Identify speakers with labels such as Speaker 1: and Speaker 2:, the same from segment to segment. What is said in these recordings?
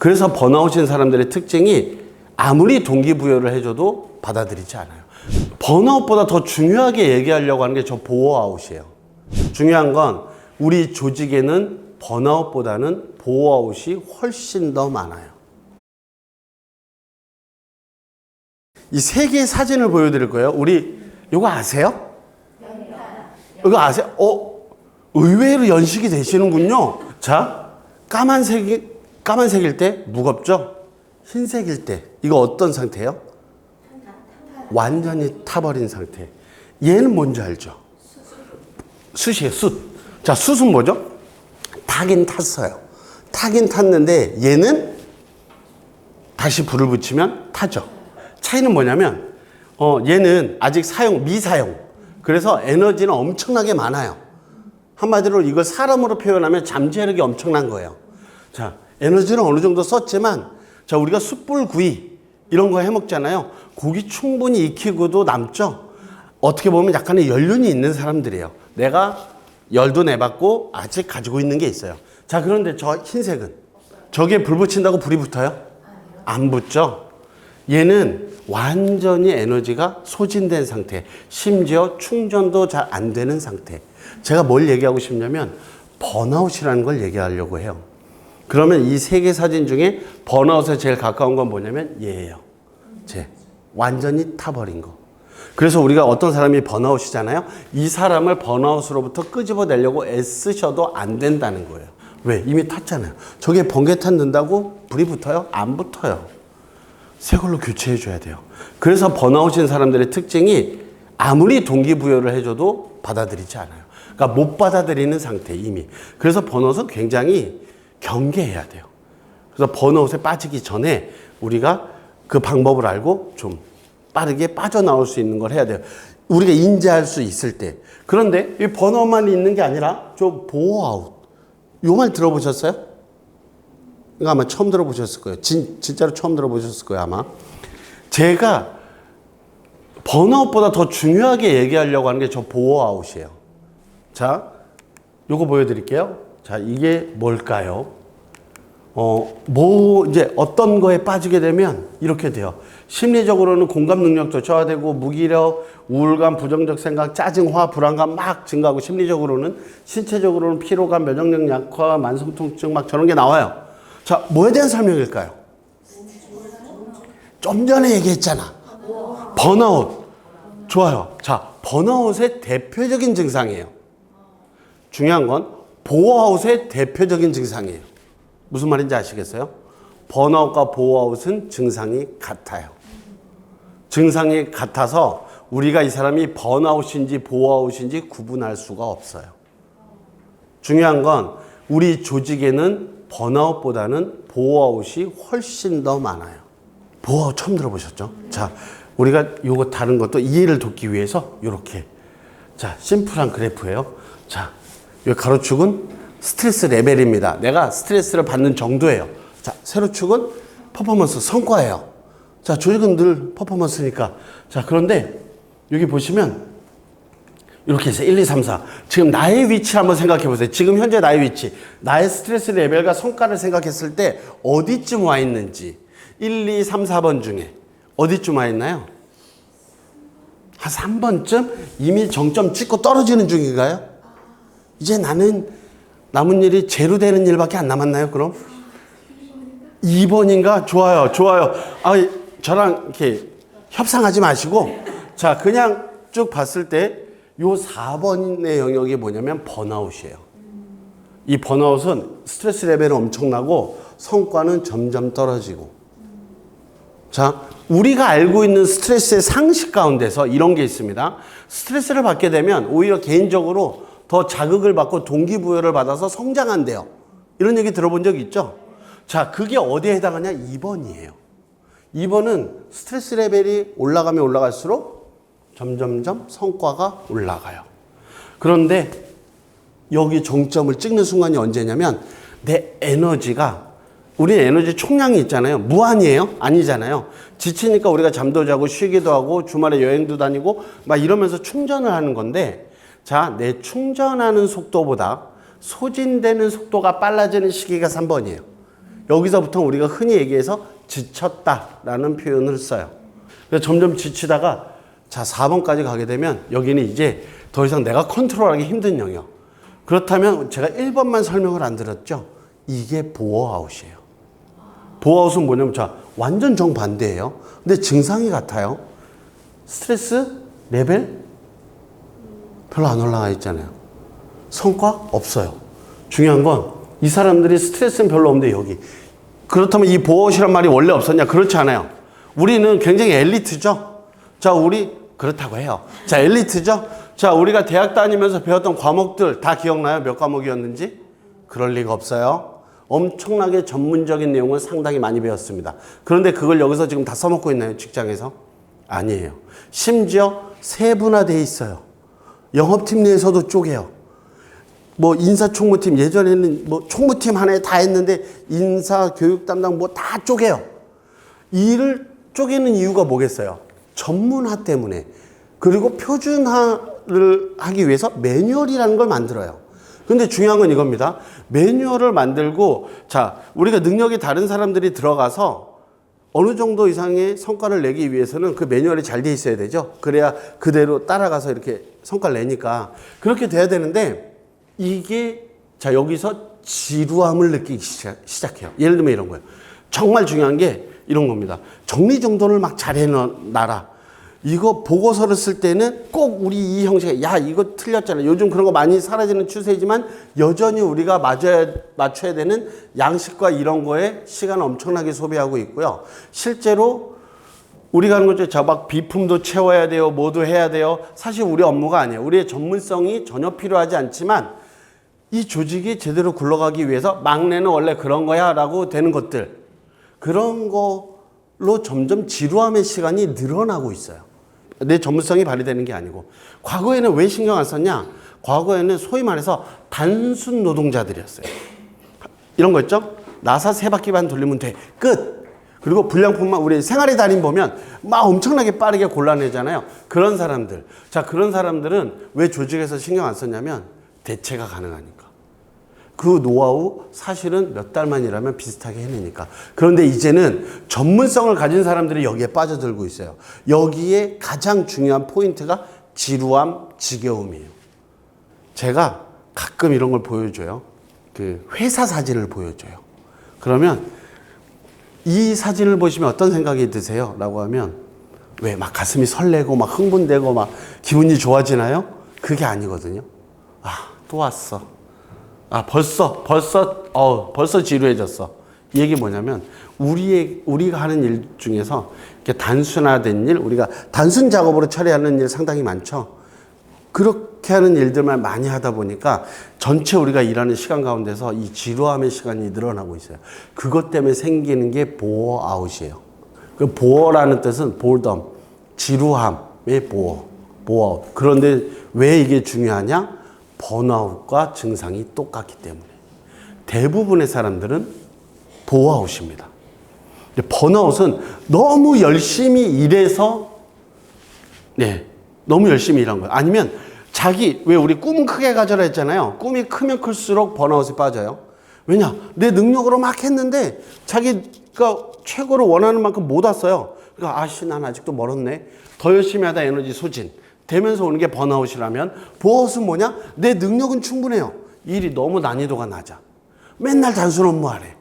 Speaker 1: 그래서 번아웃인 사람들의 특징이 아무리 동기부여를 해줘도 받아들이지 않아요. 번아웃보다 더 중요하게 얘기하려고 하는 게 저 보어아웃이에요. 중요한 건 우리 조직에는 번아웃보다는 보어아웃이 훨씬 더 많아요. 이 세 개의 사진을 보여드릴 거예요. 우리 이거 아세요? 이거 아세요? 의외로 연식이 되시는군요. 자, 까만색일 때 무겁죠? 흰색일 때 이거 어떤 상태예요? 완전히 타버린 상태. 얘는 뭔지 알죠? 숯이에요, 숯. 자, 숯은 뭐죠? 타긴 탔어요. 타긴 탔는데 얘는 다시 불을 붙이면 타죠. 차이는 뭐냐면 얘는 아직 미사용. 그래서 에너지는 엄청나게 많아요. 한마디로 이걸 사람으로 표현하면 잠재력이 엄청난 거예요. 자, 에너지는 어느 정도 썼지만 자, 우리가 숯불구이 이런 거 해 먹잖아요. 고기 충분히 익히고도 남죠. 어떻게 보면 약간의 연륜이 있는 사람들이에요. 내가 열도 내봤고 아직 가지고 있는 게 있어요. 자, 그런데 저 흰색은 저게 불 붙인다고 불이 붙어요? 안 붙죠. 얘는 완전히 에너지가 소진된 상태, 심지어 충전도 잘 안 되는 상태. 제가 뭘 얘기하고 싶냐면 번아웃이라는 걸 얘기하려고 해요. 그러면 이 세 개 사진 중에 번아웃에 제일 가까운 건 뭐냐면 얘예요. 완전히 타버린 거. 그래서 우리가 어떤 사람이 번아웃이잖아요. 이 사람을 번아웃으로부터 끄집어내려고 애쓰셔도 안 된다는 거예요. 왜? 이미 탔잖아요. 저게 번개탄 넣는다고 불이 붙어요? 안 붙어요. 새 걸로 교체해 줘야 돼요. 그래서 번아웃인 사람들의 특징이 아무리 동기부여를 해줘도 받아들이지 않아요. 그러니까 못 받아들이는 상태 이미. 그래서 번아웃은 굉장히 경계해야 돼요. 그래서 번아웃에 빠지기 전에 우리가 그 방법을 알고 좀 빠르게 빠져나올 수 있는 걸 해야 돼요. 우리가 인지할 수 있을 때. 그런데 이 번아웃만 있는 게 아니라 좀 보어아웃. 요 말 들어보셨어요? 이거 아마 처음 들어보셨을 거예요. 진짜로 처음 들어보셨을 거예요, 아마. 제가 번아웃보다 더 중요하게 얘기하려고 하는 게 저 보어아웃이에요. 자, 요거 보여드릴게요. 자, 이게 뭘까요? 이제 어떤 거에 빠지게 되면 이렇게 돼요. 심리적으로는 공감 능력도 저하되고 무기력, 우울감, 부정적 생각, 짜증, 화, 불안감 막 증가하고 심리적으로는 신체적으로는 피로감, 면역력 약화, 만성 통증 막 저런 게 나와요. 자, 뭐에 대한 설명일까요? 좀 전에 얘기했잖아. 번아웃. 좋아요. 자, 번아웃의 대표적인 증상이에요. 중요한 건 보어아웃의 대표적인 증상이에요. 무슨 말인지 아시겠어요? 번아웃과 보어아웃은 증상이 같아요. 증상이 같아서 우리가 이 사람이 번아웃인지 보어아웃인지 구분할 수가 없어요. 중요한 건 우리 조직에는 번아웃보다는 보어아웃이 훨씬 더 많아요. 보어아웃 처음 들어보셨죠? 자, 우리가 요거 다른 것도 이해를 돕기 위해서 요렇게. 자, 심플한 그래프예요. 자, 요 가로축은 스트레스 레벨입니다. 내가 스트레스를 받는 정도예요. 자, 세로축은 퍼포먼스, 성과예요. 자, 조직은 늘 퍼포먼스니까. 자, 그런데 여기 보시면 이렇게 해서 1, 2, 3, 4. 지금 나의 위치 한번 생각해 보세요. 지금 현재 나의 위치. 나의 스트레스 레벨과 성과를 생각했을 때 어디쯤 와 있는지. 1, 2, 3, 4번 중에 어디쯤 와 있나요? 한 3번쯤 이미 정점 찍고 떨어지는 중인가요? 이제 나는 남은 일이 제로 되는 일밖에 안 남았나요, 그럼? 2번인가? 좋아요, 좋아요. 저랑 이렇게 협상하지 마시고, 자, 그냥 쭉 봤을 때, 요 4번의 영역이 뭐냐면 번아웃이에요. 이 번아웃은 스트레스 레벨은 엄청나고, 성과는 점점 떨어지고. 자, 우리가 알고 있는 스트레스의 상식 가운데서 이런 게 있습니다. 스트레스를 받게 되면 오히려 개인적으로 더 자극을 받고 동기부여를 받아서 성장한대요. 이런 얘기 들어본 적 있죠? 자, 그게 어디에 해당하냐? 2번이에요. 2번은 스트레스 레벨이 올라가면 올라갈수록 점점점 성과가 올라가요. 그런데 여기 정점을 찍는 순간이 언제냐면 내 에너지가, 우리 에너지 총량이 있잖아요. 무한이에요? 아니잖아요. 지치니까 우리가 잠도 자고 쉬기도 하고 주말에 여행도 다니고 막 이러면서 충전을 하는 건데, 자, 내 충전하는 속도보다 소진되는 속도가 빨라지는 시기가 3번이에요. 여기서부터 우리가 흔히 얘기해서 지쳤다라는 표현을 써요. 그래서 점점 지치다가 자 4번까지 가게 되면 여기는 이제 더 이상 내가 컨트롤하기 힘든 영역. 그렇다면 제가 1번만 설명을 안 드렸죠. 이게 보어아웃이에요. 보어아웃은 뭐냐면 자 완전 정반대예요. 근데 증상이 같아요. 스트레스 레벨 별로 안 올라가 있잖아요. 성과 없어요. 중요한 건 이 사람들이 스트레스는 별로 없는데 여기. 그렇다면 이 보어아웃이란 말이 원래 없었냐? 그렇지 않아요. 우리는 굉장히 엘리트죠. 자, 우리 그렇다고 해요. 자, 엘리트죠. 자, 우리가 대학 다니면서 배웠던 과목들 다 기억나요? 몇 과목이었는지? 그럴 리가 없어요. 엄청나게 전문적인 내용을 상당히 많이 배웠습니다. 그런데 그걸 여기서 지금 다 써먹고 있나요? 직장에서? 아니에요. 심지어 세분화되어 있어요. 영업팀 내에서도 쪼개요. 뭐 인사총무팀 예전에는 뭐 총무팀 하나에 다 했는데 인사 교육 담당 뭐 다 쪼개요. 일을 쪼개는 이유가 뭐겠어요? 전문화 때문에. 그리고 표준화를 하기 위해서 매뉴얼이라는 걸 만들어요. 근데 중요한 건 이겁니다. 매뉴얼을 만들고 자 우리가 능력이 다른 사람들이 들어가서 어느 정도 이상의 성과를 내기 위해서는 그 매뉴얼이 잘 돼 있어야 되죠. 그래야 그대로 따라가서 이렇게 성과를 내니까 그렇게 돼야 되는데 이게 자 여기서 지루함을 느끼기 시작해요. 예를 들면 이런 거예요. 정말 중요한 게 이런 겁니다. 정리정돈을 막 잘해놔라. 이거 보고서를 쓸 때는 꼭 우리 이 형식에 야 이거 틀렸잖아. 요즘 그런 거 많이 사라지는 추세지만 여전히 우리가 맞춰야 되는 양식과 이런 거에 시간을 엄청나게 소비하고 있고요. 실제로 우리가 하는 거죠. 자 막 비품도 채워야 돼요. 뭐도 해야 돼요. 사실 우리 업무가 아니에요. 우리의 전문성이 전혀 필요하지 않지만 이 조직이 제대로 굴러가기 위해서 막내는 원래 그런 거야 라고 되는 것들 그런 걸로 점점 지루함의 시간이 늘어나고 있어요. 내 전문성이 발휘되는 게 아니고 과거에는 왜 신경 안 썼냐? 과거에는 소위 말해서 단순 노동자들이었어요. 이런 거 있죠? 나사 3바퀴만 돌리면 돼. 끝. 그리고 불량품만 우리 생활의 달인 보면 막 엄청나게 빠르게 골라내잖아요. 그런 사람들. 자, 그런 사람들은 왜 조직에서 신경 안 썼냐면 대체가 가능하니까. 그 노하우 사실은 몇 달만 일하면 비슷하게 해내니까. 그런데 이제는 전문성을 가진 사람들이 여기에 빠져들고 있어요. 여기에 가장 중요한 포인트가 지루함, 지겨움이에요. 제가 가끔 이런 걸 보여줘요. 그 회사 사진을 보여줘요. 그러면 이 사진을 보시면 어떤 생각이 드세요? 라고 하면 왜 막 가슴이 설레고 막 흥분되고 막 기분이 좋아지나요? 그게 아니거든요. 아, 또 왔어. 아, 벌써 지루해졌어. 이 얘기 뭐냐면, 우리가 하는 일 중에서 이렇게 단순화된 일, 우리가 단순 작업으로 처리하는 일 상당히 많죠. 그렇게 하는 일들만 많이 하다 보니까 전체 우리가 일하는 시간 가운데서 이 지루함의 시간이 늘어나고 있어요. 그것 때문에 생기는 게 보어아웃이에요. 그 보어라는 뜻은 보redom, 지루함의 보어아웃. 그런데 왜 이게 중요하냐? 번아웃과 증상이 똑같기 때문에 대부분의 사람들은 보아웃입니다. 번아웃은 너무 열심히 일해서 너무 열심히 일한 거예요. 아니면 왜 우리 꿈은 크게 가져라 했잖아요. 꿈이 크면 클수록 번아웃에 빠져요. 왜냐? 내 능력으로 막 했는데 자기가 최고로 원하는 만큼 못 왔어요. 그러니까 난 아직도 멀었네. 더 열심히 하다 에너지 소진 되면서 오는 게 번아웃이라면 보아웃은 뭐냐? 내 능력은 충분해요. 일이 너무 난이도가 낮아. 맨날 단순 업무하래.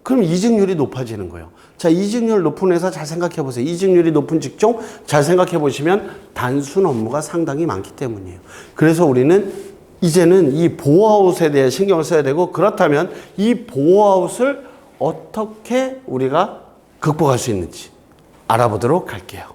Speaker 1: 그럼 이직률이 높아지는 거예요. 자, 이직률 높은 회사 잘 생각해 보세요. 이직률이 높은 직종 잘 생각해 보시면 단순 업무가 상당히 많기 때문이에요. 그래서 우리는 이제는 이 보아웃에 대해 신경을 써야 되고 그렇다면 이 보아웃을 어떻게 우리가 극복할 수 있는지 알아보도록 할게요.